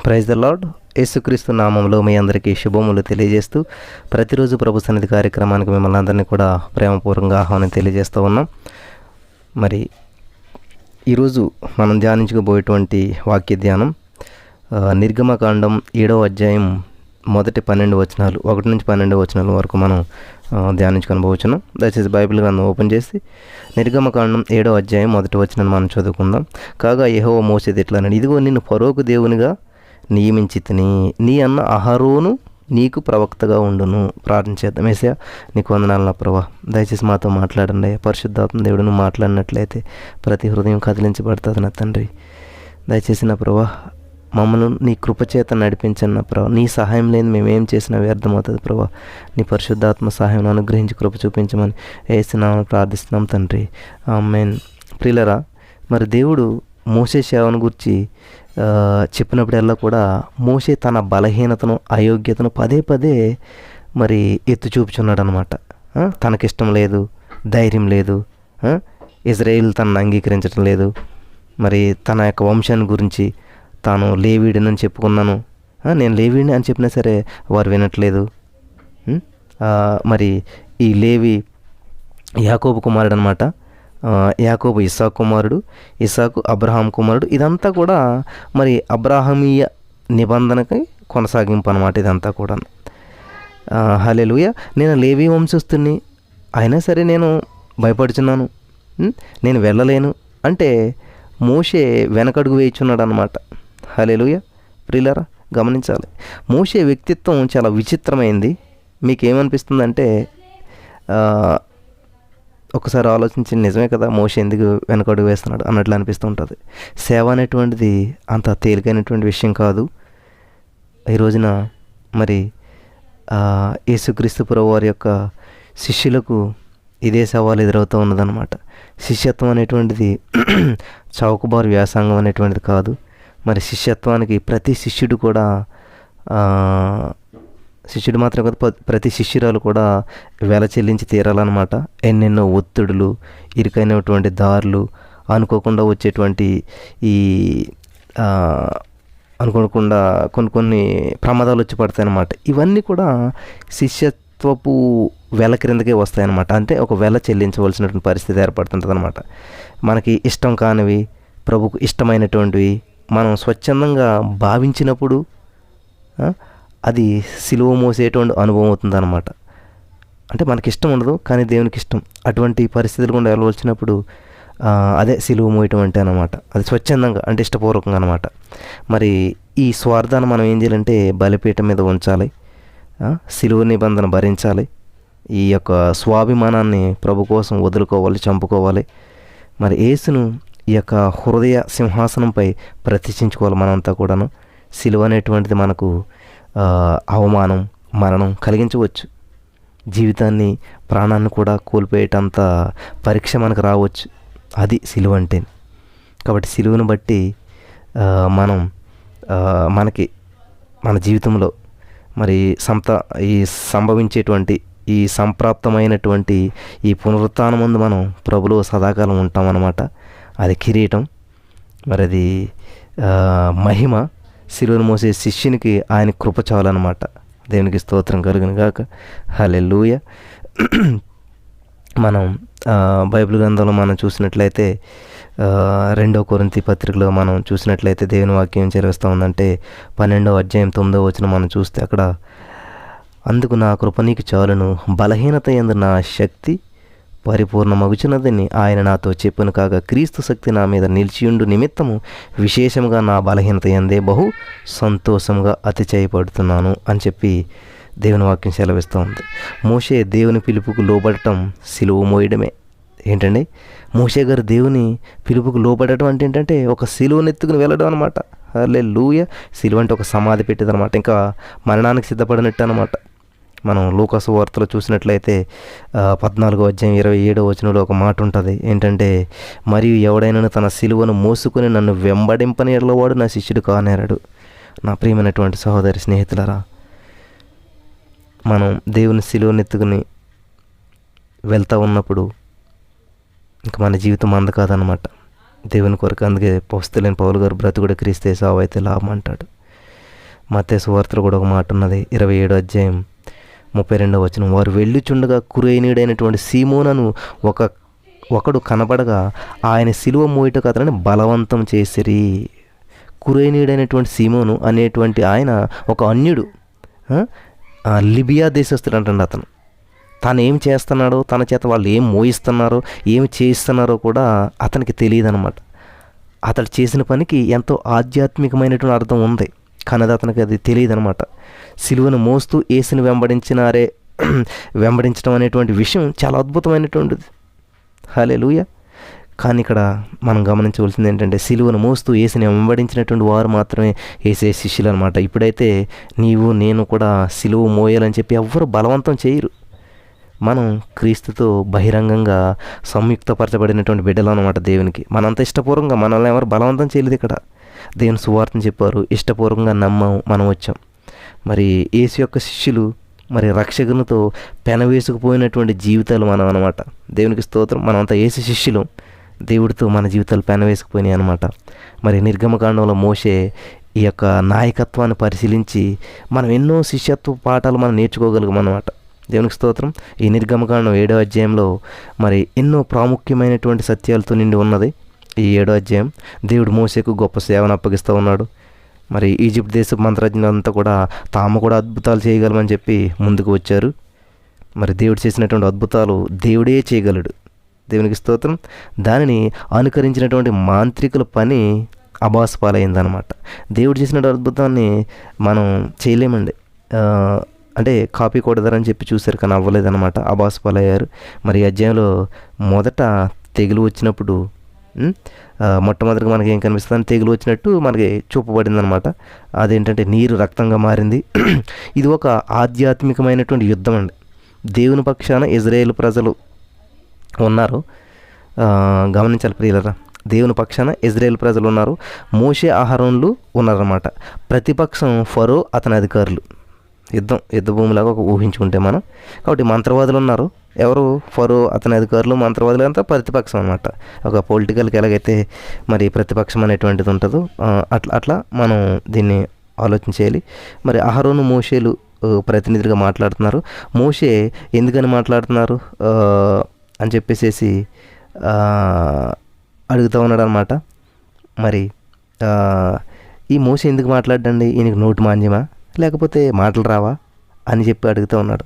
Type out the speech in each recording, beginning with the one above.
Praise the lord. యేసుక్రీస్తు నామంలో మీ అందరికీ శుభములు తెలియజేస్తూ ప్రతిరోజు ప్రభు సన్నిధి కార్యక్రమానికి మిమ్మల్ని అందరినీ కూడా ప్రేమపూర్వకంగా ఆహ్వానం తెలియజేస్తూ ఉన్నాం. మరి ఈరోజు మనం ధ్యానించుకోబోయేటువంటి వాక్య ధ్యానం నిర్గమకాండం 7వ అధ్యాయం మొదటి 12 వచనాలు 1 నుంచి 12 వచనాల వరకు మనం ధ్యానించుకొని పోవచ్చున్నాం. దయచేసి బైబిల్ గ్రంథం ఓపెన్ చేసి నిర్గమకాండం 7వ అధ్యాయం మొదటి వచనాన్ని మనం చదువుకుందాం. కాగా యెహోవా మోసేది ఇట్లా అన్నాడు, ఇదిగో నిన్ను ఫరోకు దేవునిగా నియమించితిని, నీ అన్న అహరోను నీకు ప్రవక్తగా ఉండును. ప్రార్థన చేద్దాం. యేసయ్యా నీకు వందనాలు నా ప్రభా, దయచేసి మాతో మాట్లాడండి. పరిశుద్ధాత్మ దేవుడు నువ్వు మాట్లాడినట్లయితే ప్రతి హృదయం కదిలించబడుతుంది నా తండ్రి. దయచేసి నా ప్రభా మమ్మల్ని నీ కృపచేత నడిపించండి నా ప్రభా. నీ సహాయం లేని మేమేం చేసినా వ్యర్థమవుతుంది ప్రభా. నీ పరిశుద్ధాత్మ సహాయం అనుగ్రహించి కృప చూపించమని యేసునామమున ప్రార్థిస్తున్నాం తండ్రి, ఆమేన్. ప్రియులరా, మరి దేవుడు మోషే సేవను గురించి చెప్పినప్పుడల్లా కూడా మోషే తన బలహీనతను అయోగ్యతను పదే పదే మరి ఎత్తి చూపుచున్నాడు అనమాట. తనకిష్టం లేదు, ధైర్యం లేదు, ఇజ్రాయేల్ తనను అంగీకరించడం లేదు, మరి తన యొక్క వంశాన్ని గురించి తాను లేవీడిని అని చెప్పుకున్నాను, నేను లేవీడిని అని చెప్పినా సరే వారు వినట్లేదు. మరి ఈ లేవి యాకోబు కుమారుడు అనమాట. యాకోబు ఇస్సాకు కుమారుడు, ఇస్సాకు అబ్రహాం కుమారుడు. ఇదంతా కూడా మరి అబ్రాహమీయ నిబంధనకి కొనసాగింపు అనమాట ఇదంతా కూడా. హల్లెలూయా. నేను లేవి వంశస్థుని అయినా సరే నేను భయపడుచున్నాను, నేను వెళ్ళలేను అంటే మోషే వెనకడుగు వేయుచున్నాడు అనమాట. హల్లెలూయా. ప్రియులారా, గమనించాలి, మోషే వ్యక్తిత్వం చాలా విచిత్రమైంది. మీకేమనిపిస్తుందంటే ఒకసారి ఆలోచించి నిజమే కదా, మోషే ఎందుకు వెనకడుగు వేస్తున్నాడు అన్నట్లు అనిపిస్తూ ఉంటుంది. సేవ అనేటువంటిది అంత తేలికైనటువంటి విషయం కాదు. ఈ రోజున మరి యేసుక్రీస్తు ప్రభువు వారి యొక్క శిష్యులకు ఇదే సవాలు ఎదురవుతూ ఉన్నదన్నమాట. శిష్యత్వం అనేటువంటిది చౌకబారు వ్యాసంగం అనేటువంటిది కాదు. మరి శిష్యత్వానికి ప్రతి శిష్యుడు కూడా శిష్యుడు మాత్రం కాదు, ప్రతి శిష్యురాలు కూడా వెల చెల్లించి తీరాలన్నమాట. ఎన్నెన్నో ఒత్తిడులు, ఇరుకైనటువంటి దారులు, అనుకోకుండా వచ్చేటువంటి ఈ అనుకోకుండా కొన్ని ప్రమాదాలు వచ్చి పడతాయన్నమాట. ఇవన్నీ కూడా శిష్యత్వపు వెల క్రిందకే వస్తాయన్నమాట. అంటే ఒక వెల చెల్లించవలసినటువంటి పరిస్థితి ఏర్పడుతుంటుంది అనమాట. మనకి ఇష్టం కానివి, ప్రభుకు ఇష్టమైనటువంటివి మనం స్వచ్ఛందంగా భావించినప్పుడు అది సిలువ మోసేటువంటి అనుభవం అవుతుందన్నమాట. అంటే మనకి ఇష్టం ఉండదు, కానీ దేవునికి ఇష్టం. అటువంటి పరిస్థితులు కూడా వెళ్ళవలసినప్పుడు అదే సిలువ మోయటం అంటే అనమాట. అది స్వచ్ఛందంగా అంటే ఇష్టపూర్వకంగా అనమాట. మరి ఈ స్వార్థాన్ని మనం ఏం చేయాలంటే బలిపీఠం మీద ఉంచాలి, సిలువ నిబంధన భరించాలి, ఈ యొక్క స్వాభిమానాన్ని ప్రభు కోసం వదులుకోవాలి, చంపుకోవాలి. మరి యేసును ఈ యొక్క హృదయ సింహాసనంపై ప్రతిష్ఠించుకోవాలి మనంతా కూడాను. సిలువ అనేటువంటిది మనకు అవమానం, మరణం కలిగించవచ్చు. జీవితాన్ని, ప్రాణాన్ని కూడా కోల్పోయేటంత పరీక్ష మనకు రావచ్చు. అది సిలువ అంటే. కాబట్టి సిలువను బట్టి మనం మనకి మన జీవితంలో మరి ఈ సంభవించేటువంటి ఈ సంప్రాప్తమైనటువంటి ఈ పునరుత్థానమందు మనం ప్రభులో సదాకాలం ఉంటామన్నమాట. అది కిరీటం, మరి అది మహిమ. సిలువను మోసే శిష్యునికి ఆయన కృప చాలన్నమాట. దేవునికి స్తోత్రం కలుగును గాక. హల్లెలూయా. మనం బైబిల్ గ్రంథంలో మనం చూసినట్లయితే 2వ కొరింథీ పత్రికలో మనం చూసినట్లయితే దేవుని వాక్యం చేరుస్తూ ఉందంటే 12వ అధ్యాయం 9వ వచనం మనం చూస్తే అక్కడ, అందుకు నా కృప నీకు చాలును, బలహీనత యందు నా శక్తి పరిపూర్ణమగుచున్నదని ఆయన నాతో చెప్పును. కాగా క్రీస్తు శక్తి నా మీద నిలిచియుండు నిమిత్తము విశేషముగా నా బలహీనత యందే బహు సంతోషంగా అతిశయపడుతున్నాను అని చెప్పి దేవుని వాక్యం సెలవిస్తూ ఉంది. మోషే దేవుని పిలుపుకు లోబడటం సిలువ మోయడమే. ఏంటండి, మోషే గారు దేవుని పిలుపుకు లోబడటం అంటే ఏంటంటే ఒక సిలువను ఎత్తుకుని వెళ్ళడం అనమాట. హల్లెలూయా. సిలువ అంటే ఒక సమాధి పెట్టేదనమాట, ఇంకా మరణానికి సిద్ధపడినట్టు అనమాట. మనం లూకాసు వార్తలో చూసినట్లయితే 14వ అధ్యాయం 27వ వచనంలో ఒక మాట ఉంటుంది. ఏంటంటే, మరియు ఎవడైనా తన సిలువను మోసుకొని నన్ను వెంబడింపని ఎడలవాడు నా శిష్యుడు కానేరాడు. నా ప్రియమైనటువంటి సహోదరి స్నేహితులరా, మనం దేవుని సిలువను ఎత్తుకుని వెళ్తూ ఉన్నప్పుడు ఇంక మన జీవితం అంద కాదనమాట. దేవుని కొరకు. అందుకే అపోస్తలుడైన పౌలు గారు బ్రతుకుడ క్రీస్తే సావైతే లాభం అంటాడు. మత్తయి సువార్తలో కూడా ఒక మాట ఉన్నది, 27వ అధ్యాయం 32వ వచనం. వారు వెళ్ళుచుండగా కురేనీయుడైనటువంటి సీమోనను ఒకడు కనబడగా ఆయన సిలువ మోయుటకు అతనిని బలవంతం చేసిరి. కురేనీయుడైనటువంటి సీమోను అనేటువంటి ఆయన ఒక అన్యుడు, లిబియా దేశస్తుడు అంటండి. అతను తాను ఏం చేస్తున్నాడో, తన చేత వాళ్ళు ఏం మోయిస్తున్నారో, ఏమి చేయిస్తున్నారో కూడా అతనికి తెలియదు అనమాట. అతడు చేసిన పనికి ఎంతో ఆధ్యాత్మికమైనటువంటి అర్థం ఉంది, కానీ అది అతనికి అది తెలియదు అనమాట. సిలువను మోస్తూ యేసుని వెంబడించడం అనేటువంటి విషయం చాలా అద్భుతమైనటువంటిది. హల్లెలూయా. కానీ ఇక్కడ మనం గమనించవలసింది ఏంటంటే, సిలువను మోస్తూ యేసుని వెంబడించినటువంటి వారు మాత్రమే యేసే శిష్యులు అనమాట. ఇప్పుడైతే నీవు నేను కూడా సిలువ మోయాలని చెప్పి ఎవ్వరు బలవంతం చేయరు. మనం క్రీస్తుతో బహిరంగంగా సంయుక్తపరచబడినటువంటి బిడ్డలు అనమాట దేవునికి. మనంత ఇష్టపూర్వకంగా, మనల్ని ఎవరు బలవంతం చేయలేదు. ఇక్కడ దేవుని సువార్తను చెప్పారు, ఇష్టపూర్వకంగా నమ్మాము, మనం వచ్చాం. మరి యేసు యొక్క శిష్యులు మరి రక్షకునితో పెనవేసుకుపోయినటువంటి జీవితాలు మనం అనమాట. దేవునికి స్తోత్రం. మనమంతా యేసు శిష్యులు, దేవుడితో మన జీవితాలు పెనవేసుకుపోయినాయి అనమాట. మరి నిర్గమకాండంలో మోషే ఈ యొక్క నాయకత్వాన్ని పరిశీలించి మనం ఎన్నో శిష్యత్వ పాఠాలు మనం నేర్చుకోగలిగాం అనమాట. దేవునికి స్తోత్రం. ఈ నిర్గమకాండం 7వ అధ్యాయంలో మరి ఎన్నో ప్రాముఖ్యమైనటువంటి సత్యాలతో నిండి ఉన్నది ఈ 7వ అధ్యాయం. దేవుడు మోషేకు గొప్ప సేవను అప్పగిస్తూ ఉన్నాడు. మరి ఈజిప్ట్ దేశ మంత్రజ్ఞులంతా కూడా తాము కూడా అద్భుతాలు చేయగలమని చెప్పి ముందుకు వచ్చారు. మరి దేవుడు చేసినటువంటి అద్భుతాలు దేవుడే చేయగలడు. దేవునికి స్తోత్రం. దానిని అనుకరించినటువంటి మాంత్రికుల పని అబాస్పాలైందనమాట. దేవుడు చేసిన అద్భుతాన్ని మనం చేయలేమండి, అంటే కాపీ కొడదారని చెప్పి చూశారు, కానీ అవ్వలేదన్నమాట, అబాస్పాలయ్యారు. మరి ఈ అధ్యాయంలో మొదట తెగులు వచ్చినప్పుడు మొట్టమొదటిగా మనకి ఏం కనిపిస్తుంది, తెగులు వచ్చినట్టు మనకి చూపబడింది అనమాట. అదేంటంటే నీరు రక్తంగా మారింది. ఇది ఒక ఆధ్యాత్మికమైనటువంటి యుద్ధం అండి. దేవుని పక్షాన ఇజ్రాయేల్ ప్రజలు ఉన్నారు, గమనించాలి ప్రియులరా. దేవుని పక్షాన ఇజ్రాయేల్ ప్రజలు ఉన్నారు, మోషే అహరోన్లు ఉన్నారన్నమాట. ప్రతిపక్షం ఫరో అతని అధికారులు. యుద్ధ భూమిలాగా ఒక ఊహించుకుంటే మనం. కాబట్టి మంత్రవాదులు ఉన్నారు, ఎవరు? ఫరో అతని అధికారులు, మంత్రవాదులు అంతా ప్రతిపక్షం అనమాట. ఒక పొలిటికల్కి ఎలాగైతే మరి ప్రతిపక్షం అనేటువంటిది ఉంటుందో అట్లా మనం దీన్ని ఆలోచన చేయాలి. మరి అహరోను మోషేలు ప్రతినిధులుగా మాట్లాడుతున్నారు. మోషే ఎందుకని మాట్లాడుతున్నారు అని చెప్పేసి అడుగుతూ ఉన్నాడు అనమాట. మరి ఈ మోషే ఎందుకు మాట్లాడండి, ఈయనకి నోటి మాంద్యమా లేకపోతే మాటలు రావా అని చెప్పి అడుగుతూ ఉన్నాడు.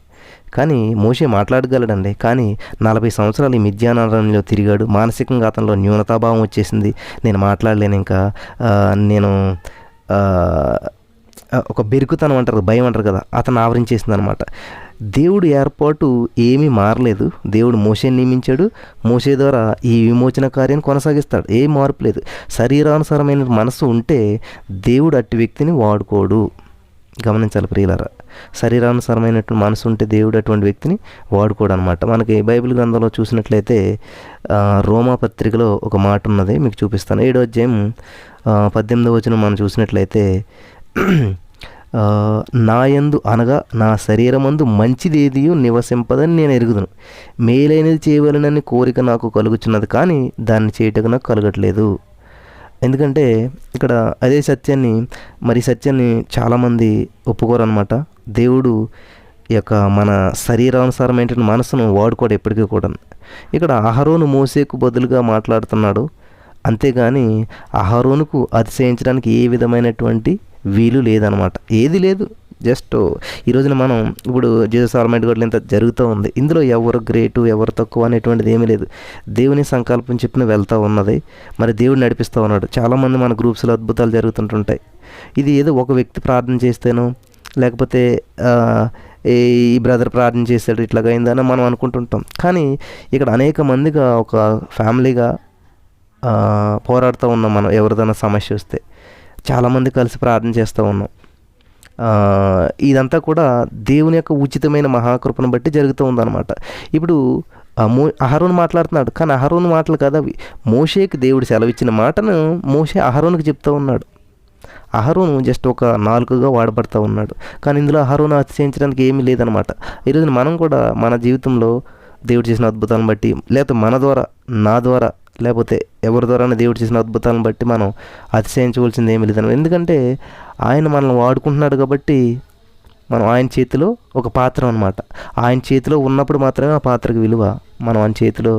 కానీ మోషే మాట్లాడగలడండి. కానీ 40 సంవత్సరాలు ఈ మిద్యానారణ్యంలో తిరిగాడు. మానసికంగా అతనిలో న్యూనతాభావం వచ్చేసింది. నేను మాట్లాడలేను ఇంకా, నేను ఒక బెరుకుతనం అంటారు, భయం అంటారు కదా, అతను ఆవరించేసింది అనమాట. దేవుడు ఏర్పాటు ఏమీ మారలేదు. దేవుడు మోషేని నియమించాడు, మోషే ద్వారా ఈ విమోచన కార్యాన్ని కొనసాగిస్తాడు. ఏం మార్పు లేదు. శరీరానుసారమైన మనసు ఉంటే దేవుడు అట్టి వ్యక్తిని వాడుకోడు. గమనించాలి ప్రియులారా. శరీరానుసారమైనటువంటి మనసు ఉంటే దేవుడు అటువంటి వ్యక్తిని వాడుకోడు అనమాట. మనకి బైబిల్ గ్రంథంలో చూసినట్లయితే రోమా పత్రికలో ఒక మాట ఉన్నది, మీకు చూపిస్తాను. 7వ అధ్యాయం 18వ వచనం మనం చూసినట్లయితే, నాయందు అనగా నా శరీరమందు మంచిదేదియు నివసింపదని నేను ఎరుగుదును, మేలైనది చేయవలనని కోరిక నాకు కలుగుచున్నది, కానీ దాన్ని చేయటకు నాకు కలగట్లేదు. ఎందుకంటే ఇక్కడ అదే సత్యాన్ని చాలామంది ఒప్పుకోరు అనమాట. దేవుడు ఈ యొక్క మన శరీరానుసారమైన మనసును వాడుకోడు ఎప్పటికీ కూడా. ఇక్కడ అహరోను మోసేకు బదులుగా మాట్లాడుతున్నాడు, అంతేగాని అహరోనుకు అతిశయించడానికి ఏ విధమైనటువంటి వీలు లేదనమాట. ఏది లేదు. జస్ట్ ఈ రోజున మనం ఇప్పుడు జీసస్ ఆల్మైటీ గాడ్లో ఇంత జరుగుతూ ఉంది. ఇందులో ఎవరు గ్రేటు ఎవరు తక్కువ అనేటువంటిది ఏమీ లేదు. దేవుని సంకల్పం చెప్పిన వెళ్తూ ఉన్నది. మరి దేవుడు నడిపిస్తూ ఉన్నాడు. చాలామంది మన గ్రూప్స్లో అద్భుతాలు జరుగుతుంటుంటాయి. ఇది ఏదో ఒక వ్యక్తి ప్రార్థన చేస్తేనో లేకపోతే ఈ బ్రదర్ ప్రార్థన చేశాడు ఇట్లాగా అయిందని మనం అనుకుంటుంటాం. కానీ ఇక్కడ అనేక మందిగా ఒక ఫ్యామిలీగా పోరాడుతూ ఉన్నాం. మనం ఎవరిదైనా సమస్య వస్తే చాలామంది కలిసి ప్రార్థన చేస్తూ ఉన్నాం. ఇదంతా కూడా దేవుని యొక్క ఉచితమైన మహాకృపను బట్టి జరుగుతూ ఉందన్నమాట. ఇప్పుడు అహరోను మాట్లాడుతున్నాడు, కానీ అహరోను మాటలు కదా అవి. మోషేకి దేవుడు సెలవిచ్చిన మాటను మోషే అహరోనుకి చెప్తూ ఉన్నాడు. అహరోను జస్ట్ ఒక నాలుకగా వాడబడుతూ ఉన్నాడు. కానీ ఇందులో అహరోను అతిశయించడానికి ఏమీ లేదనమాట. ఈరోజు మనం కూడా మన జీవితంలో దేవుడు చేసిన అద్భుతాలను బట్టి, లేకపోతే మన ద్వారా నా ద్వారా లేకపోతే ఎవరి ద్వారా దేవుడు చేసిన అద్భుతాలను బట్టి మనం అతిశయించవలసింది ఏమీ లేదన్నమాట. ఎందుకంటే ఆయన మనల్ని వాడుకుంటున్నాడు కాబట్టి మనం ఆయన చేతిలో ఒక పాత్ర అనమాట. ఆయన చేతిలో ఉన్నప్పుడు మాత్రమే ఆ పాత్రకు విలువ. మనం ఆయన చేతిలో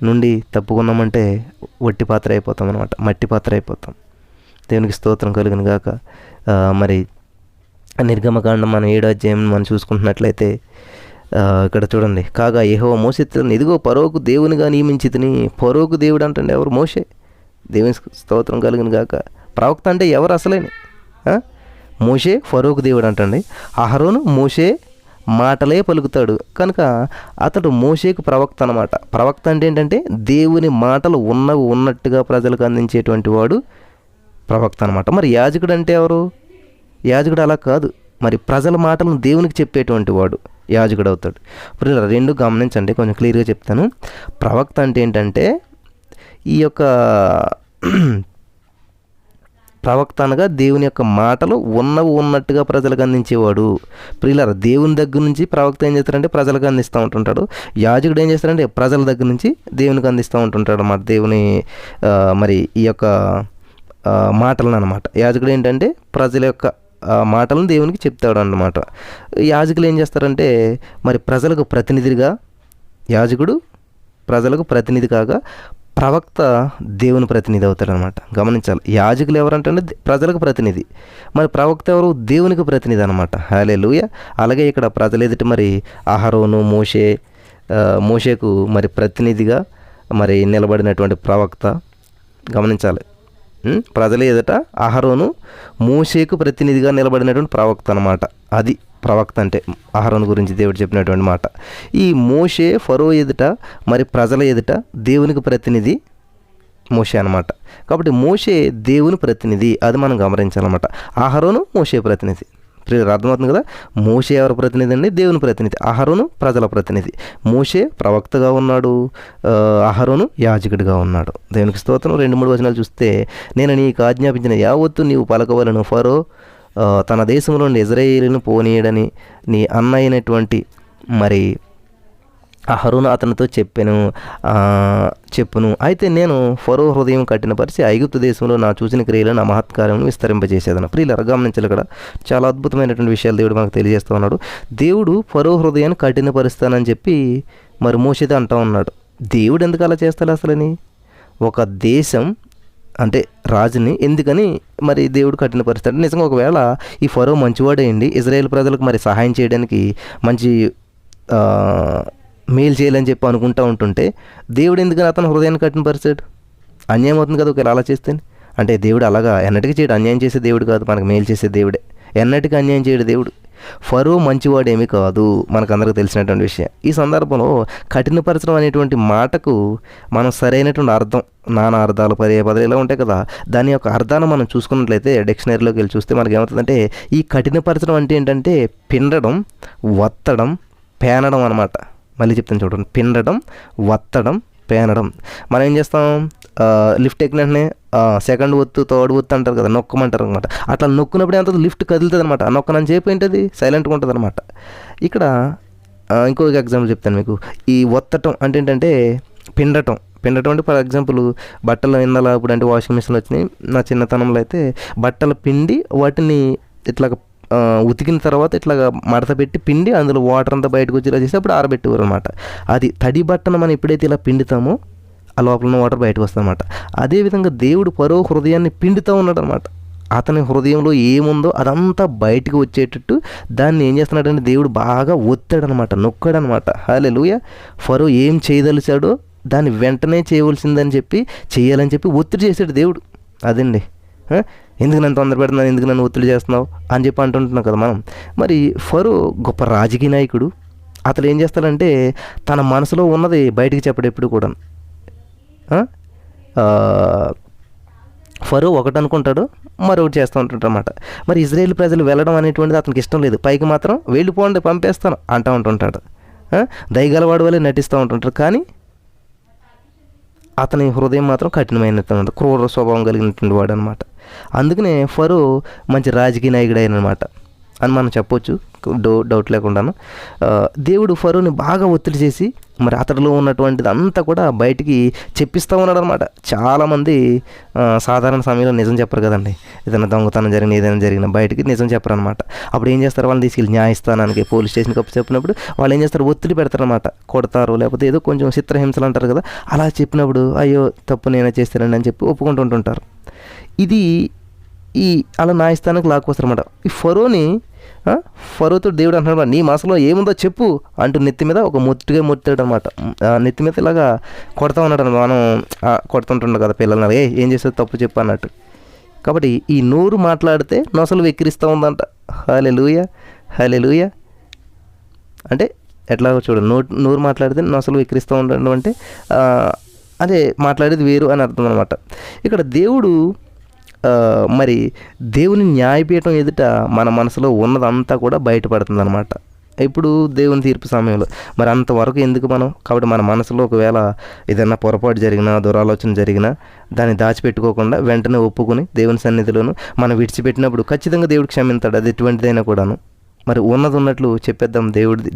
నుండి తప్పుకున్నామంటే వట్టి పాత్ర అయిపోతాం అనమాట, మట్టి పాత్ర అయిపోతాం. దేవునికి స్తోత్రం కలుగును గాక. మరి నిర్గమకాండం మనం 7వ అధ్యాయం మనం చూసుకుంటున్నట్లయితే ఇక్కడ చూడండి, కాగా యెహోవా మోషేతో ఇదిగో ఫరోకు దేవునిగా నియమించితిని. ఫరోకు దేవుడు అంటే ఎవరు? మోషే. దేవుని స్తోత్రం కలుగును గాక. ప్రవక్త అంటే ఎవరు అసలేని? మోషే ఫరోకు దేవుడు అంటండి. అహరోను మోషే మాటలే పలుకుతాడు కనుక అతడు మోషేకు ప్రవక్త అనమాట. ప్రవక్త అంటే ఏంటంటే దేవుని మాటలు ఉన్నట్టుగా ప్రజలకు అందించేటువంటి వాడు ప్రవక్త అనమాట. మరి యాజకుడు అంటే ఎవరు? యాజకుడు అలా కాదు, మరి ప్రజల మాటలను దేవునికి చెప్పేటువంటి వాడు యాజకుడు అవుతాడు. ఇప్పుడు రెండు గమనించండి, కొంచెం క్లియర్గా చెప్తాను. ప్రవక్త అంటే ఏంటంటే ఈ యొక్క ప్రవక్త అనగా దేవుని యొక్క మాటలు ఉన్నట్టుగా ప్రజలకు అందించేవాడు. ప్రియులారా, దేవుని దగ్గర నుంచి ప్రవక్త ఏం చేస్తారంటే ప్రజలకు అందిస్తూ ఉంటుంటాడు. యాజకుడు ఏం చేస్తారంటే ప్రజల దగ్గర నుంచి దేవునికి అందిస్తూ ఉంటుంటాడు అన్నమాట. దేవుని మరి ఈ యొక్క మాటలను అనమాట. యాజకుడు ఏంటంటే ప్రజల యొక్క మాటలను దేవునికి చెప్తాడు అన్నమాట. యాజకులు ఏం చేస్తారంటే మరి ప్రజలకు ప్రతినిధిగా, యాజకుడు ప్రజలకు ప్రతినిధి కాగా ప్రవక్త దేవుని ప్రతినిధి అవుతాడు అనమాట. గమనించాలి, యాజకులు ఎవరంటే ప్రజలకు ప్రతినిధి, మరి ప్రవక్త ఎవరు? దేవునికి ప్రతినిధి అనమాట. హల్లెలూయా. అలాగే ఇక్కడ ప్రజలు ఎదుటి మరి అహరోను మోషేకు మరి ప్రతినిధిగా మరి నిలబడినటువంటి ప్రవక్త. గమనించాలి, ప్రజల ఎదుట అహరోను మోషేకు ప్రతినిధిగా నిలబడినటువంటి ప్రవక్త అనమాట. అది ప్రవక్త అంటే అహరోను గురించి దేవుడు చెప్పినటువంటి మాట. ఈ మోషే ఫరో ఎదుట మరి ప్రజల ఎదుట దేవునికి ప్రతినిధి మోషే అనమాట. కాబట్టి మోషే దేవుని ప్రతినిధి, అది మనం గమనించాలన్నమాట. అహరోను మోషే ప్రతినిధి. అర్థమవుతుంది కదా. మోషే ఎవరి ప్రతినిధి అండి? దేవుని ప్రతినిధి. అహరోను ప్రజల ప్రతినిధి. మోషే ప్రవక్తగా ఉన్నాడు, అహరోను యాజకుడిగా ఉన్నాడు. దేవునికి స్తోత్రం. 2-3 వచనాలు చూస్తే, నేను నీకు ఆజ్ఞాపించిన యావత్తు నీవు పలకవలను, ఫరో తన దేశంలో నుండి ఇజ్రాయేలును పోనీయడని నీ అన్న అయినటువంటి మరి అహరోను అతనితో చెప్పును. అయితే నేను ఫరో హృదయం కఠినపరిచి ఐగుప్తు దేశంలో నా చూసిన క్రియలను నా మహత్కార్యమును విస్తరింపజేసేదను. ప్రియులారా, గమనించాలి, ఇక్కడ చాలా అద్భుతమైనటువంటి విషయాలు దేవుడు మనకు తెలియజేస్తూ ఉన్నాడు. దేవుడు ఫరో హృదయాన్ని కఠినపరుస్తానని చెప్పి మరి మోషేతో అంటూ ఉన్నాడు. దేవుడు ఎందుకు అలా చేస్తాడు అసలని? ఒక దేశం అంటే రాజుని ఎందుకని మరి దేవుడు కఠినపరుస్తాడు? నిజంగా ఒకవేళ ఈ ఫరో మంచివాడేయండి, ఇజ్రాయేల్ ప్రజలకు మరి సహాయం చేయడానికి మంచి మేలు చేయాలని చెప్పి అనుకుంటూ ఉంటుంటే దేవుడు ఎందుకని అతను హృదయాన్ని కఠినపరిచాడు? అన్యాయం అవుతుంది కదా ఒకవేళ అలా చేస్తే. అంటే దేవుడు అలాగా ఎన్నటికీ చేయడు, అన్యాయం చేసే దేవుడు కాదు, మనకు మేలు చేసే దేవుడే. ఎన్నటికీ అన్యాయం చేయడు దేవుడు. ఫరో మంచివాడేమీ కాదు, మనకు అందరికీ తెలిసినటువంటి విషయం. ఈ సందర్భంలో కఠినపరచడం అనేటువంటి మాటకు మనం సరైనటువంటి అర్థం, నానా అర్థాలు పదాలు ఇలా ఉంటాయి కదా, దాని యొక్క అర్థాన్ని మనం చూసుకున్నట్లయితే డిక్షనరీలోకి వెళ్ళి చూస్తే మనకి ఏమవుతుందంటే ఈ కఠినపరచడం అంటే ఏంటంటే పిండడం, వత్తడం, పేనడం అనమాట. మళ్ళీ చెప్తాను చూడండి, పిండడం, వత్తడం, పేనడం. మనం ఏం చేస్తాం? లిఫ్ట్ ఎక్కిన వెంటనే సెకండ్ ఒత్తు, థర్డ్ ఒత్తు అంటారు కదా, నొక్కమంటారు అనమాట. అట్లా నొక్కినప్పుడు ఎంత లిఫ్ట్ కదులుతుంది అనమాట. నొక్కనని చెప్పి ఏంటది సైలెంట్గా ఉంటుంది అనమాట. ఇక్కడ ఇంకొక ఎగ్జాంపుల్ చెప్తాను మీకు. ఈ ఒత్తటం అంటే ఏంటంటే పిండటం అంటే ఫర్ ఎగ్జాంపుల్ బట్టలు ఇందాల ఇప్పుడు అంటే వాషింగ్ మిషన్లు వచ్చినాయి. నా చిన్నతనంలో అయితే బట్టలు పిండి వాటిని ఇట్లా ఉతికిన తర్వాత ఇట్లాగా మడత పెట్టి పిండి అందులో వాటర్ అంతా బయటకు వచ్చి ఇలా చేసి అప్పుడు ఆరబెట్టేవారు అనమాట. అది తడి బట్టను మనం ఎప్పుడైతే ఇలా పిండుతామో ఆ లోపల ఉన్న వాటర్ బయటకు వస్తాయన్నమాట. అదేవిధంగా దేవుడు ఫరో హృదయాన్ని పిండుతూ ఉన్నాడు అనమాట. అతని హృదయంలో ఏముందో అదంతా బయటకు వచ్చేటట్టు దాన్ని ఏం చేస్తున్నాడంటే దేవుడు బాగా ఒత్తాడనమాట, నొక్కాడనమాట. హల్లెలూయా. ఫరో ఏం చేయదలిచాడో దాన్ని వెంటనే చేయవలసిందని చెప్పి చేయాలని చెప్పి ఒత్తిడి చేశాడు దేవుడు. అదండి, ఎందుకు నన్ను తొందర పెడుతున్నాను, ఎందుకు నన్ను ఒత్తిడి చేస్తున్నావు అని చెప్పి అంటుంటున్నాం కదా మనం. మరి ఫరో గొప్ప రాజకీయ నాయకుడు. అతను ఏం చేస్తాడంటే తన మనసులో ఉన్నది బయటికి చెప్పడు ఎప్పుడు కూడా. ఫరో ఒకటి అనుకుంటాడు, మరొకటి చేస్తూ ఉంటాడు అన్నమాట. మరి ఇజ్రాయేల్ ప్రజలు వెళ్ళడం అనేటువంటిది అతనికి ఇష్టం లేదు. పైకి మాత్రం వెళ్ళిపోండి పంపేస్తాను అంటూ ఉంటుంటాడు. దయగలవాడు వల్లే నటిస్తూ ఉంటుంటాడు. కానీ అతని హృదయం మాత్రం కఠినమైనటువంటి క్రూర స్వభావం కలిగినటువంటి వాడు అనమాట. అందుకనే ఫరో మంచి రాజకీయ నాయకుడు అయినమాట. అని మనం చెప్పొచ్చు డౌట్ లేకుండాను. దేవుడు ఫరోని బాగా ఒత్తిడి చేసి మరి అతడిలో ఉన్నటువంటిది అంతా కూడా బయటికి చెప్పిస్తూ ఉన్నాడు అనమాట. చాలామంది సాధారణ సమయంలో నిజం చెప్పరు కదండి. ఏదైనా దొంగతనం జరిగిన ఏదైనా జరిగిన బయటికి నిజం చెప్పరు అనమాట. అప్పుడు ఏం చేస్తారు, వాళ్ళని తీసుకెళ్ళి న్యాయస్థానానికి పోలీస్ స్టేషన్కి అప్పు చెప్పినప్పుడు వాళ్ళు ఏం చేస్తారు, ఒత్తిడి పెడతారనమాట. కొడతారు, లేకపోతే ఏదో కొంచెం చిత్రహింసలు అంటారు కదా, అలా చెప్పినప్పుడు అయ్యో తప్పు నేనే చేస్తానండి అని చెప్పి ఒప్పుకుంటుంటుంటారు. ఇది అలా న్యాయస్థానానికి లాక్కొస్తారన్నమాట. ఈ ఫరోతో దేవుడు అంటున్నాడు, నీ మనసులో ఏముందో చెప్పు అంటూ నెత్తి మీద ఒక మొట్టాడు అనమాట. నెత్తి మీద ఇలాగా కొడతా ఉన్నాడు. మనం కొడుతుంటుండే కదా పిల్లలు, ఏం చేస్తే తప్పు చెప్పు అన్నట్టు. కాబట్టి ఈ నోరు మాట్లాడితే నొసలు వెక్కిరిస్తూ ఉందంట. హల్లెలూయా, హల్లెలూయా. అంటే ఎట్లాగో చూడండి, నోరు మాట్లాడితే నొసలు వెక్కిరిస్తూ ఉండడం అంటే అదే మాట్లాడేది వేరు అని అర్థం అనమాట. ఇక్కడ దేవుడు మరి దేవుని న్యాయపీఠం ఎదుట మన మనసులో ఉన్నదంతా కూడా బయటపడుతుంది అనమాట. ఇప్పుడు దేవుని తీర్పు సమయంలో మరి అంతవరకు ఎందుకు మనం, కాబట్టి మన మనసులో ఒకవేళ ఏదైనా పొరపాటు జరిగినా దురాలోచన జరిగినా దాన్ని దాచిపెట్టుకోకుండా వెంటనే ఒప్పుకొని దేవుని సన్నిధిలోను మనం విడిచిపెట్టినప్పుడు ఖచ్చితంగా దేవుడు క్షమిస్తాడు. అది ఎటువంటిదైనా కూడాను. మరి ఉన్నది ఉన్నట్లు చెప్పేద్దాం,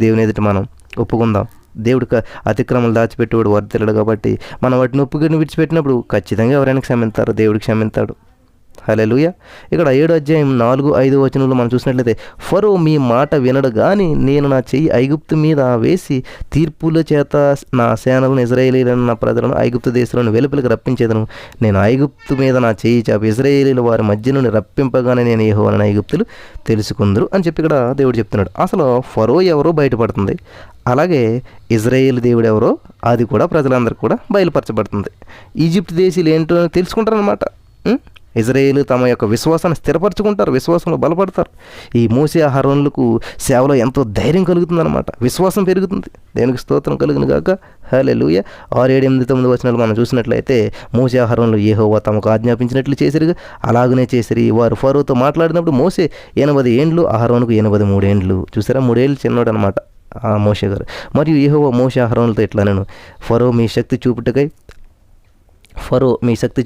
దేవుని ఎదుట మనం ఒప్పుకుందాం. దేవుడికి అతిక్రమలు దాచిపెట్టేవాడు వర్ధిల్లడు కాబట్టి మనం వాటిని ఒప్పుకొని విడిచిపెట్టినప్పుడు ఖచ్చితంగా ఎవరైనా క్షమిస్తారు, దేవుడు క్షమిస్తాడు. హల్లెలూయా. ఇక్కడ 7వ అధ్యాయం 4, 5 వచనంలో మనం చూసినట్లయితే, ఫరో మీ మాట వినడు గాని నేను నా చెయ్యి ఐగుప్తు మీద వేసి తీర్పుల చేత నా సేనలను ఇశ్రాయేలీయులను నా ప్రజలను ఐగుప్తు దేశంలోని వెలుపలికి రప్పించేదను. నేను ఐగుప్తు మీద నా చెయ్యి చాపి ఇశ్రాయేలీయుల వారి మధ్య నుండి రప్పింపగానే నేను యెహోవానని ఐగుప్తులు తెలుసుకుందరు అని చెప్పి ఇక్కడ దేవుడు చెప్తున్నాడు. అసలు ఫరో ఎవరో బయటపడుతుంది, అలాగే ఇజ్రాయేల్ దేవుడు ఎవరో అది కూడా ప్రజలందరికీ కూడా బయలుపరచబడుతుంది. ఈజిప్ట్ దేశీయులు ఏంటో తెలుసుకుంటారనమాట. ఇజ్రాయేలు తమ యొక్క విశ్వాసాన్ని స్థిరపరచుకుంటారు, విశ్వాసంలో బలపడతారు. ఈ మోసే అహరోనులకు సేవలో ఎంతో ధైర్యం కలుగుతుందన్నమాట, విశ్వాసం పెరుగుతుంది. దేవునికి స్తోత్రం కలుగును గాక. హల్లెలూయా. 6, 7, 8, 9 వచనాలు మనం చూసినట్లయితే, మోసే అహరోనులు యెహోవా తమకు ఆజ్ఞాపించినట్లు చేసిరు, అలాగనే చేసిరి. వారు ఫరోతో మాట్లాడినప్పుడు మోసే 80 ఏండ్లు, అహరోనుకు 83 ఏండ్లు. చూసారా, 3 ఏళ్ళు చిన్నోడు అనమాట మోషే గారు. మరియు యెహోవా మోషే అహరోనులతో ఇట్లా, నేను ఫరో మీ శక్తి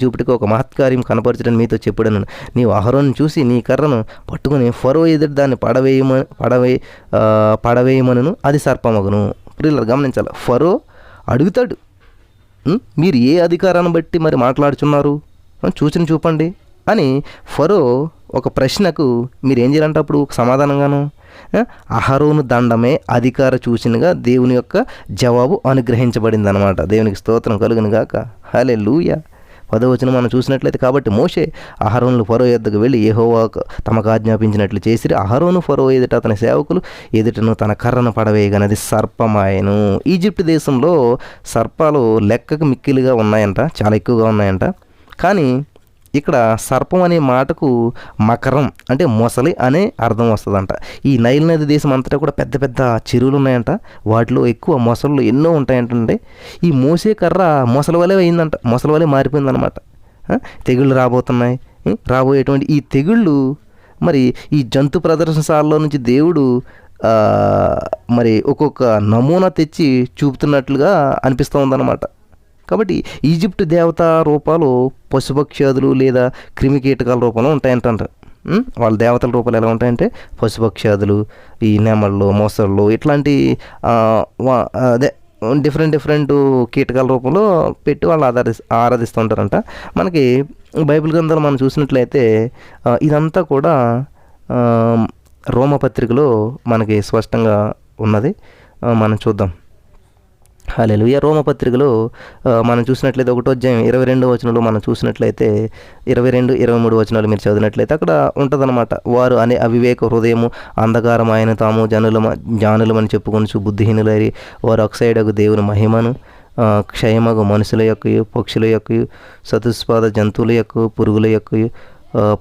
చూపుటకై ఒక మహత్కార్యం కనపరచడం మీతో చెప్పడను. నీవు అహరోను చూసి నీ కర్రను పట్టుకుని ఫరో ఎదుటి దాన్ని పడవేయమను, అది సర్పమగును. ప్రియులారా గమనించాలి, ఫరో అడుగుతాడు, మీరు ఏ అధికారాన్ని బట్టి మరి మాట్లాడుచున్నారు, చూపండి అని ఫరో ఒక ప్రశ్నకు మీరు ఏం చేయాలంటే అప్పుడు సమాధానంగాను అహరోను దండమే అధికార సూచనగా దేవుని యొక్క జవాబు అనుగ్రహించబడింది అనమాట. దేవునికి స్తోత్రం కలుగును గాక. హల్లెలూయా. 10వ వచనం మనం చూసినట్లయితే, కాబట్టి మోషే అహరోనులు ఫరో యొద్దకు వెళ్ళి యెహోవా తమకు ఆజ్ఞాపించినట్లు చేసిరి. అహరోను ఫరో ఎదుట అతని సేవకులు ఎదుటను తన కర్రను పడవేయగానది సర్పమాయను. ఈజిప్ట్ దేశంలో సర్పాలు లెక్కకు మిక్కిలిగా ఉన్నాయంట, చాలా ఎక్కువగా ఉన్నాయంట. కానీ ఇక్కడ సర్పం అనే మాటకు మకరం అంటే మొసలి అనే అర్థం వస్తుందంట. ఈ నైల్ నది దేశం అంతటా కూడా పెద్ద పెద్ద చెరువులు ఉన్నాయంట, వాటిలో ఎక్కువ మొసళ్ళు ఎన్నో ఉంటాయంటే ఈ మోసే కర్ర మొసలి వలె అయిందంట, మొసలి వలె మారిపోయిందనమాట. తెగుళ్ళు రాబోతున్నాయి. రాబోయేటువంటి ఈ తెగుళ్ళు మరి ఈ జంతు ప్రదర్శనశాలలో నుంచి దేవుడు మరి ఒక్కొక్క నమూనా తెచ్చి చూపుతున్నట్లుగా అనిపిస్తూ ఉందన్నమాట. కాబట్టి ఈజిప్ట్ దేవతా రూపాలు పశుపక్ష్యాదులు లేదా క్రిమికీటకాల రూపంలో ఉంటాయంట. వాళ్ళ దేవతల రూపాలు ఎలా ఉంటాయంటే పశుపక్ష్యాదులు, ఈ నెమళ్ళు, మొసళ్ళు, ఇట్లాంటి అదే డిఫరెంట్ కీటకాల రూపంలో పెట్టి వాళ్ళు ఆరాధిస్తూ ఉంటారంట. మనకి బైబిల్ గ్రంథాలు మనం చూసినట్లయితే ఇదంతా కూడా రోమపత్రికలో మనకి స్పష్టంగా ఉన్నది. మనం చూద్దాం. హల్లెలూయా. రోమపత్రికలో మనం చూసినట్లయితే 1వ అధ్యాయం 22వ వచనంలో మనం చూసినట్లయితే 22, 23 వచనాలు మీరు చదివినట్లయితే అక్కడ ఉంటుందన్నమాట. వారు అనే అవివేక హృదయము అంధకారం ఆయన తాము జ్ఞానులమని చెప్పుకొని బుద్ధిహీనులై వారు అక్షయుడగు దేవుని మహిమను క్షయమగు మనుషుల యొక్క, పక్షుల యొక్క, చతుష్పాద జంతువుల యొక్క, పురుగుల యొక్క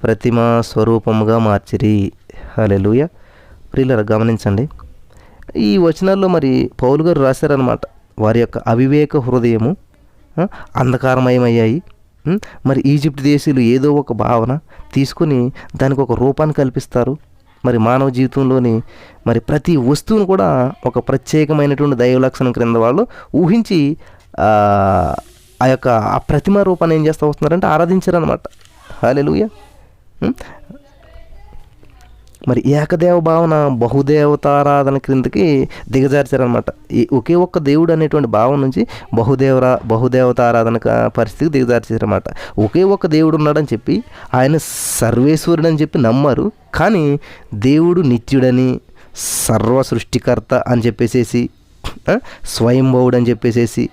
ప్రతిమ స్వరూపముగా మార్చిరి. హల్లెలూయా. ప్రియులారా గమనించండి, ఈ వచనాల్లో మరి పౌలు గారు రాశారనమాట, వారి యొక్క అవివేక హృదయము అంధకారమయమయ్యాయి. మరి ఈజిప్ట్ దేశీయులు ఏదో ఒక భావన తీసుకుని దానికి ఒక రూపాన్ని కల్పిస్తారు. మరి మానవ జీవితంలోని మరి ప్రతి వస్తువును కూడా ఒక ప్రత్యేకమైనటువంటి దైవ లక్షణం క్రింద వాళ్ళు ఊహించి ఆ యొక్క ఆ ప్రతిమ రూపాన్ని ఏం చేస్తూ వస్తున్నారంటే ఆరాధించారనమాట. హల్లెలూయా. మరి ఏకదేవ భావన బహుదేవతారాధన క్రిందకి దిగజార్చారనమాట. ఈ ఒకే ఒక్క దేవుడు అనేటువంటి భావం నుంచి బహుదేవతారాధన పరిస్థితికి దిగజార్చారనమాట. ఒకే ఒక్క దేవుడు ఉన్నాడని చెప్పి ఆయన సర్వేశ్వరుడు అని చెప్పి నమ్మారు. కానీ దేవుడు నిత్యుడని, సర్వ సృష్టికర్త అని చెప్పేసేసి, స్వయంభవుడు అని చెప్పేసేసి,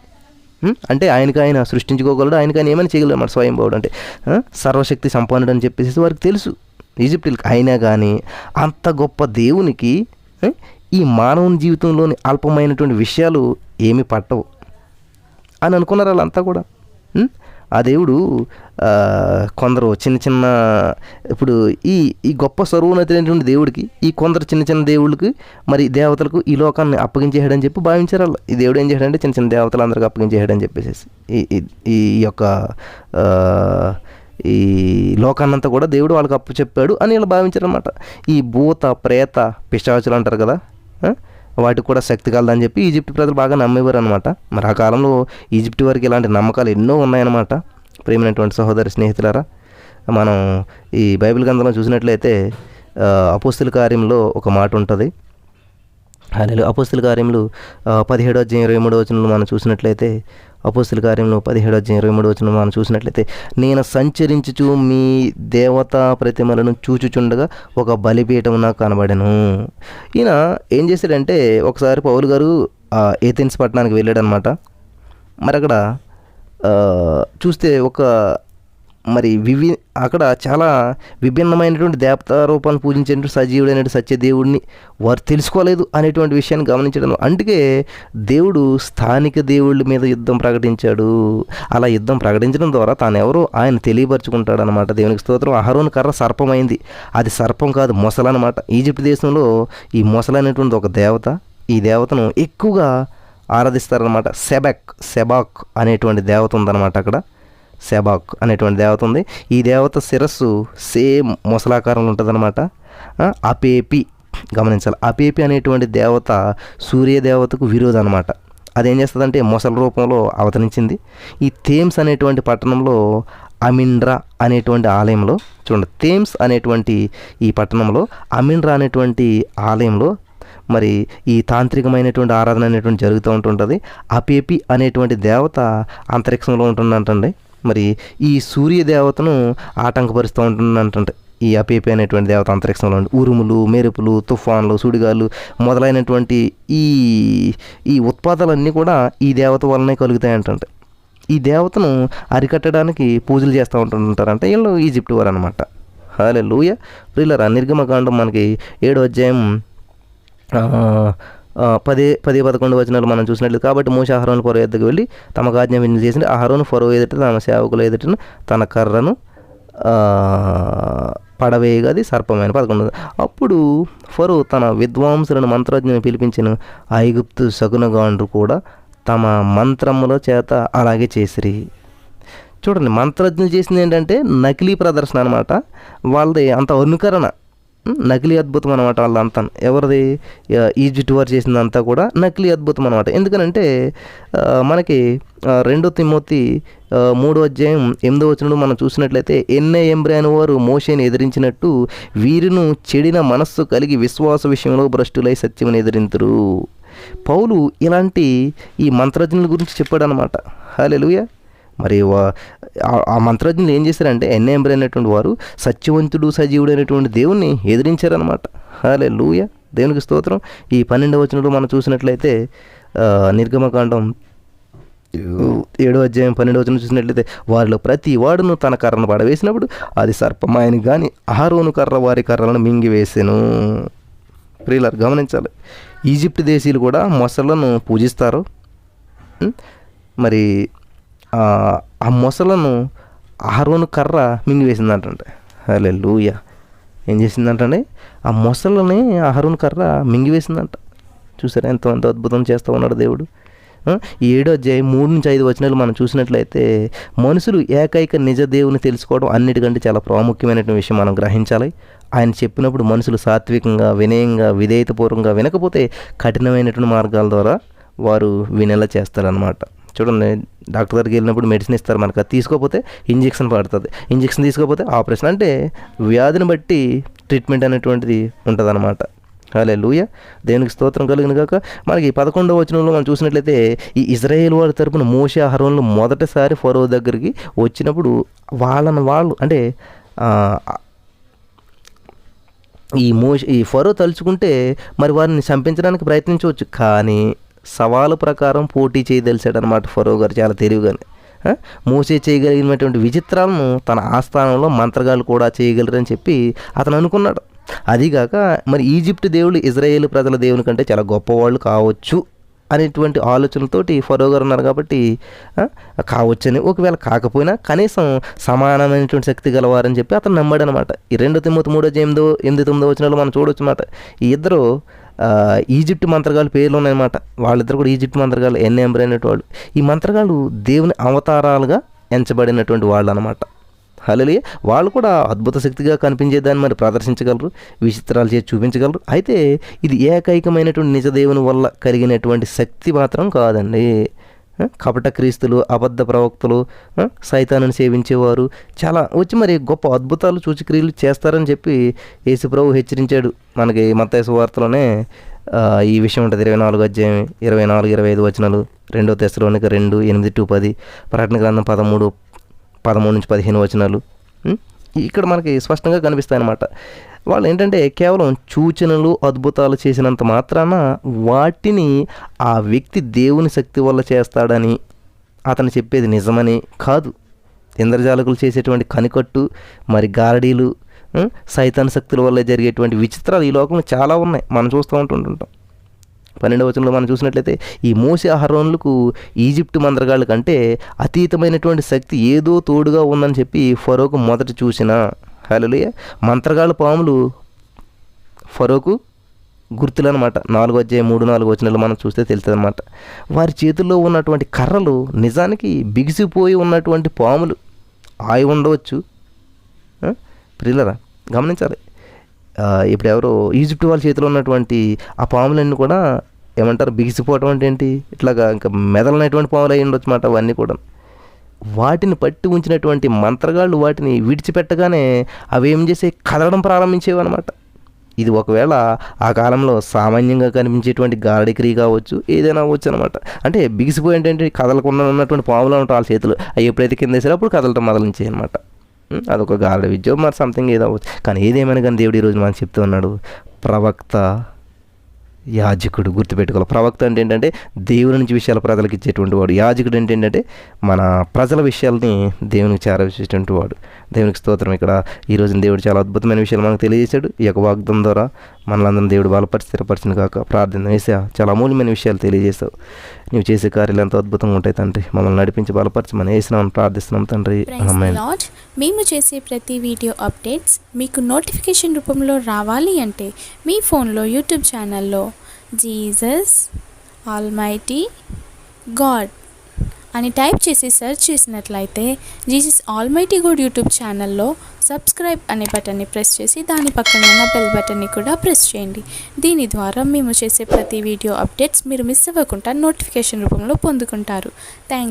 అంటే ఆయనకి ఆయన సృష్టించుకోగలడు, ఆయనకి ఆయన ఏమైనా చేయగలడు అన్నమాట. స్వయంభవుడు అంటే సర్వశక్తి సంపన్నుడు అని చెప్పేసి వారికి తెలుసు ఈజిప్టులకి. అయినా కానీ అంత గొప్ప దేవునికి ఈ మానవుని జీవితంలోని అల్పమైనటువంటి విషయాలు ఏమి పట్టవు అని అనుకున్నారు వాళ్ళంతా కూడా. ఆ దేవుడు కొందరు చిన్న చిన్న, ఇప్పుడు ఈ గొప్ప సర్వోన్నతమైనటువంటి దేవుడికి ఈ కొందరు చిన్న చిన్న దేవుళ్ళకి, మరి దేవతలకు ఈ లోకాన్ని అప్పగించేయడని చెప్పి భావించారు వాళ్ళు. ఈ దేవుడు ఏం చేశాడంటే చిన్న చిన్న దేవతలు అందరికీ అప్పగించేయడని చెప్పేసి ఈ యొక్క ఈ లోకాన్నంతా కూడా దేవుడు వాళ్ళకి అప్పు చెప్పాడు అని వీళ్ళు భావించారనమాట. ఈ భూత ప్రేత పిశాచులు అంటారు కదా, వాటికి కూడా శక్తి కలదని చెప్పి ఈజిప్ట్ ప్రజలు బాగా నమ్మేవారు అనమాట. మరి ఆ కాలంలో ఈజిప్ట్ వారికి ఇలాంటి నమ్మకాలు ఎన్నో ఉన్నాయన్నమాట. ప్రేమైనటువంటి సహోదరి స్నేహితులారా, మనం ఈ బైబిల్ గ్రంథంలో చూసినట్లయితే అపోస్తుల కార్యంలో ఒక మాట ఉంటుంది. అపోస్తుల కార్యములు 17:23 మనం చూసినట్లయితే, అపోస్తుల కార్యంలో 17:23 మనం చూసినట్లయితే, నేను సంచరించుచు మీ దేవతా ప్రతిమలను చూచుచుండగా ఒక బలిపీఠం నాకు కనబడెను. ఈయన ఏం చేశాడంటే, ఒకసారి పౌలు గారు ఏథెన్స్ పట్టణానికి వెళ్ళాడనమాట. మరి అక్కడ చూస్తే అక్కడ చాలా విభిన్నమైనటువంటి దేవతా రూపాన్ని పూజించేటువంటి సజీవుడైన సత్యదేవుడిని వారు తెలుసుకోలేదు అనేటువంటి విషయాన్ని గమనించడం. అందుకే దేవుడు స్థానిక దేవుళ్ళ మీద యుద్ధం ప్రకటించాడు. అలా యుద్ధం ప్రకటించడం ద్వారా తాను ఎవరో ఆయన తెలియపరుచుకుంటాడు అనమాట. దేవునికి స్తోత్రం. అహరోను కర్ర సర్పమైంది. అది సర్పం కాదు, మొసలనమాట. ఈజిప్ట్ దేశంలో ఈ మొసలు అనేటువంటి ఒక దేవత, ఈ దేవతను ఎక్కువగా ఆరాధిస్తారనమాట. సెబాక్ అనేటువంటి దేవత ఉందన్నమాట. అక్కడ సెబాక్ అనేటువంటి దేవత ఉంది. ఈ దేవత శిరస్సు సేమ్ మొసలాకారంలో ఉంటుందన్నమాట. అపేపి గమనించాలి. అపేపి అనేటువంటి దేవత సూర్యదేవతకు విరోధం అనమాట. అదేం చేస్తుందంటే మొసల రూపంలో అవతరించింది. ఈ థేమ్స్ అనేటువంటి పట్టణంలో అమిండ్రా అనేటువంటి ఆలయంలో, చూడండి, థేమ్స్ అనేటువంటి ఈ పట్టణంలో అమిండ్రా అనేటువంటి ఆలయంలో మరి ఈ తాంత్రికమైనటువంటి ఆరాధన అనేటువంటి జరుగుతూ ఉంటుంటుంది. అపేపి అనేటువంటి దేవత అంతరిక్షంలో ఉంటుందంటండి. మరి ఈ సూర్య దేవతను ఆటంకపరుస్తూ ఉంటుందంటే ఈ అపేపి అనేటువంటి దేవత అంతరిక్షంలో ఉరుములు, మెరుపులు, తుఫాన్లు, సుడిగాలు మొదలైనటువంటి ఈ ఉత్పాదాలన్నీ కూడా ఈ దేవత వల్లనే కలుగుతాయంటే. ఈ దేవతను అరికట్టడానికి పూజలు చేస్తూ ఉంటుంటారంటే వీళ్ళు ఈజిప్ట్ వారు అనమాట. హల్లెలూయా. ప్రియులారా, నిర్గమకాండం మనకి 7వ అధ్యాయం 10-11 వచనాలు మనం చూసినట్లు. కాబట్టి మోషే అహరోను ఫరో ఎద్దకు వెళ్ళి తమకు ఆజ్ఞ విని చేసింది. అహరోను ఫరో ఎదుట తమ సేవకుల ఎదుట తన కర్రను పడవేయగా అది సర్పమైన 11. అప్పుడు ఫరో తన విద్వాంసులను మంత్రజ్ఞను పిలిపించిన. ఐగుప్తు శకునగాండ్రు కూడా తమ మంత్రముల చేత అలాగే చేసిరి. చూడండి, మంత్రజ్ఞులు చేసింది ఏంటంటే నకిలీ ప్రదర్శన అనమాట. వాళ్ళది అంత అనుకరణ, నకిలీ అద్భుతం అనమాట. వాళ్ళంతా ఎవరిది, ఈజిప్ట్ వారు చేసిందంతా కూడా నకిలీ అద్భుతం అనమాట. ఎందుకనంటే మనకి 2 తిమోతి 3వ అధ్యాయం 8వ వచనంలో మనం చూసినట్లయితే, ఎన్నెయంబ్రే అని వారు మోషేని ఎదిరించినట్టు వీరును చెడిన మనస్సు కలిగి విశ్వాస విషయంలో భ్రష్టులై సత్యమును ఎదిరింతురు. పౌలు ఇలాంటి ఈ మంత్రజ్ఞుల గురించి చెప్పాడు అనమాట. హల్లెలూయా. మరి ఆ మంత్రజ్ఞులు ఏం చేశారంటే ఎన్నెంబ్రే అనేటువంటి వారు సత్యవంతుడు సజీవుడు అనేటువంటి దేవుణ్ణి ఎదిరించారనమాట. హల్లెలూయా. దేవునికి స్తోత్రం. ఈ 12వ వచనంలో మనం చూసినట్లయితే నిర్గమకాండం 7వ అధ్యాయం 12వ వచనం చూసినట్లయితే, వారిలో ప్రతి వాడును తన కర్రను పడవేసినప్పుడు అది సర్పమాయని కానీ అహరోను కర్ర వారి కర్రలను మింగివేసెను. ప్రియులారా, గమనించాలి, ఈజిప్ట్ దేశీయులు కూడా మొసళ్ళను పూజిస్తారు. మరి ఆ మొసలను అహరోను కర్ర మింగివేసిందంటే. హల్లెలూయా. ఏం చేసిందంటే ఆ మొసలని అహరోను కర్ర మింగివేసిందంట. చూసారా ఎంత అద్భుతం చేస్తూ ఉన్నాడు దేవుడు. ఈ 7వ అధ్యాయం 3-5 వచనాలు మనం చూసినట్లయితే, మనుషులు ఏకైక నిజ దేవుని తెలుసుకోవడం అన్నిటికంటే చాలా ప్రాముఖ్యమైనటువంటి విషయం మనం గ్రహించాలి. ఆయన చెప్పినప్పుడు మనుషులు సాత్వికంగా, వినయంగా, విధేయతపూర్వకంగా వినకపోతే కఠినమైనటువంటి మార్గాల ద్వారా వారు వినేలా చేస్తారనమాట. చూడండి, డాక్టర్ దగ్గరికి వెళ్ళినప్పుడు మెడిసిన్ ఇస్తారు మనకు, అది తీసుకోకపోతే ఇంజెక్షన్ పడుతుంది, ఇంజెక్షన్ తీసుకోకపోతే ఆపరేషన్. అంటే వ్యాధిని బట్టి ట్రీట్మెంట్ అనేటువంటిది ఉంటుందన్నమాట. హల్లెలూయా, దేవునికి స్తోత్రం కలుగును గాక. మనకి 11వ వచనంలో మనం చూసినట్లయితే ఈ ఇజ్రాయేల్ వారి తరపున మోషే అహరోనులు మొదటిసారి ఫరో దగ్గరికి వచ్చినప్పుడు వాళ్ళు అంటే ఈ ఫరో తలుచుకుంటే మరి వారిని చంపించడానికి ప్రయత్నించవచ్చు, కానీ సవాలు ప్రకారం పోటీ చేయదలిచాడనమాట ఫరో గారు చాలా తెలివిగానే. మోసే చేయగలిగినటువంటి విచిత్రాలను తన ఆస్థానంలో మంత్రగాళ్ళు కూడా చేయగలరని చెప్పి అతను అనుకున్నాడు. అదిగాక మరి ఈజిప్ట్ దేవుడు ఇజ్రాయేల్ ప్రజల దేవుని కంటే చాలా గొప్పవాళ్ళు కావచ్చు అనేటువంటి ఆలోచనలతోటి ఫరో గారు ఉన్నారు కాబట్టి కావచ్చని, ఒకవేళ కాకపోయినా కనీసం సమానమైనటువంటి శక్తి గలవారని చెప్పి అతను నమ్మాడు అనమాట. ఈ 2 తిమోతి 3:8-9 వచనాల్లో మనం చూడవచ్చు అన్నమాట. ఈ ఇద్దరు ఈజిప్ట్ మంత్రగాళ్ళు పేర్లు ఉన్నాయన్నమాట. వాళ్ళిద్దరు కూడా ఈజిప్ట్ మంత్రగాళ్ళు, ఎన్ఎంబర్ అనేటువంటి ఈ మంత్రగాళ్ళు దేవుని అవతారాలుగా ఎంచబడినటువంటి వాళ్ళు అనమాట. హల్లెలూయా, వాళ్ళు కూడా అద్భుత శక్తిగా కనిపించేదాన్ని మరి ప్రదర్శించగలరు, విచిత్రాలు చేసి చూపించగలరు. అయితే ఇది ఏకైకమైనటువంటి నిజదేవుని వల్ల కలిగినటువంటి శక్తి మాత్రం కాదండి. కపట క్రీస్తులు, అబద్ధ ప్రవక్తలు, సైతానుని సేవించేవారు చాలా వచ్చి మరి గొప్ప అద్భుతాలు సూచక్రియలు చేస్తారని చెప్పి యేసుప్రభు హెచ్చరించాడు. మనకి మత్తయి సువార్తలోనే ఈ విషయం ఉంటుంది. 24వ అధ్యాయం 24-25 వచనాలు, 2 తెస్సలోనిక 2:8-10, ప్రకటన గ్రంథం 13-15 వచనాలు ఇక్కడ మనకి స్పష్టంగా కనిపిస్తాయి అన్నమాట. వాళ్ళు ఏంటంటే కేవలం సూచనలు అద్భుతాలు చేసినంత మాత్రాన వాటిని ఆ వ్యక్తి దేవుని శక్తి వల్ల చేస్తాడని, అతను చెప్పేది నిజమని కాదు. ఇంద్రజాలకులు చేసేటువంటి కనికట్టు, మరి గారడీలు, సైతాన్ శక్తుల వల్ల జరిగేటువంటి విచిత్రాలు ఈ లోకంలో చాలా ఉన్నాయి, మనం చూస్తూ ఉంటుంటాం. 12వ వచనంలో మనం చూసినట్లయితే ఈ మోసే అహరోనులకు ఈజిప్ట్ మంత్రగాళ్ళ కంటే అతీతమైనటువంటి శక్తి ఏదో తోడుగా ఉందని చెప్పి ఫరోకు మొదట చూసిన. హల్లెలూయా, మంత్రగాళ్ళ పాములు ఫరోకు గుర్తులు అనమాట. 4వ అధ్యాయం 3-4 వచనాలు మనం చూస్తే తెలుస్తుంది అనమాట. వారి చేతుల్లో ఉన్నటువంటి కర్రలు నిజానికి బిగిసిపోయి ఉన్నటువంటి పాములు ఆయి ఉండవచ్చు. ప్రియులరా గమనించాలి. ఇప్పుడు ఎవరో ఈజిప్ట్ వాళ్ళ చేతిలో ఉన్నటువంటి ఆ పాములన్నీ కూడా ఏమంటారు, బిగిసిపోవటం అంటే ఏంటి, ఇట్లాగా ఇంకా మెదలనటువంటి పాములు అయి ఉండొచ్చు అన్నమాట. అవన్నీ కూడా వాటిని పట్టి ఉంచినటువంటి మంత్రగాళ్ళు వాటిని విడిచిపెట్టగానే అవి ఏం చేసే కదలడం ప్రారంభించేవి అనమాట. ఇది ఒకవేళ ఆ కాలంలో సామాన్యంగా కనిపించేటువంటి గారడి క్రియ కావచ్చు, ఏదైనా అవ్వచ్చు అనమాట. అంటే బిగిసిపోయి ఏంటంటే కదలకుండా ఉన్నటువంటి పాములు ఉంటాయి వాళ్ళ చేతులు, అవి ఎప్పుడైతే కింద వేసారో అప్పుడు కదలటం మొదలించాయి అనమాట. అదొక గారడి విద్య, మరి సంథింగ్ ఏదో అవ్వచ్చు. కానీ ఏదేమైనా కానీ దేవుడు ఈరోజు మనకు చెప్తూ ఉన్నాడు, ప్రవక్త, యాజకుడు. గుర్తుపెట్టుకోవాలి, ప్రవక్త అంటే ఏంటంటే దేవుని నుంచి విషయాలు ప్రజలకు ఇచ్చేటువంటి వాడు. యాజకుడు అంటే ఏంటంటే మన ప్రజల విషయాల్ని దేవునికి చేరవేసేటువంటి వాడు. దేవునికి స్తోత్రం. ఇక్కడ ఈరోజు దేవుడు చాలా అద్భుతమైన విషయాలు మనకు తెలియజేశాడు. ఈ యొక్క వాగ్దానం ద్వారా మనలందరం దేవుడు బలపరిచి స్థిరపరిచిన కాక ప్రార్థన వేసా. చాలా అమూల్యమైన విషయాలు తెలియజేస్తావు. నీవు చేసే కార్యాలు ఎంతో అద్భుతంగా ఉంటాయి తండ్రి. మమ్మల్ని నడిపించి బలపరిచి మనం వేసినామని ప్రార్థిస్తున్నాం తండ్రి. ఆమేన్. మేము చేసే ప్రతి వీడియో అప్డేట్స్ మీకు నోటిఫికేషన్ రూపంలో రావాలి అంటే మీ ఫోన్లో యూట్యూబ్ ఛానల్లో జీసస్ ఆల్మైటీ గాడ్ అని టైప్ చేసి సెర్చ్ చేసినట్లయితే జీసస్ ఆల్మైటీ గాడ్ యూట్యూబ్ ఛానల్లో సబ్స్క్రైబ్ అనే బటన్ని ప్రెస్ చేసి దాని పక్కన ఉన్న బెల్ బటన్ని కూడా ప్రెస్ చేయండి. దీని ద్వారా మేము చేసే ప్రతి వీడియో అప్డేట్స్ మీరు మిస్ అవ్వకుండా నోటిఫికేషన్ రూపంలో పొందుకుంటారు. థ్యాంక్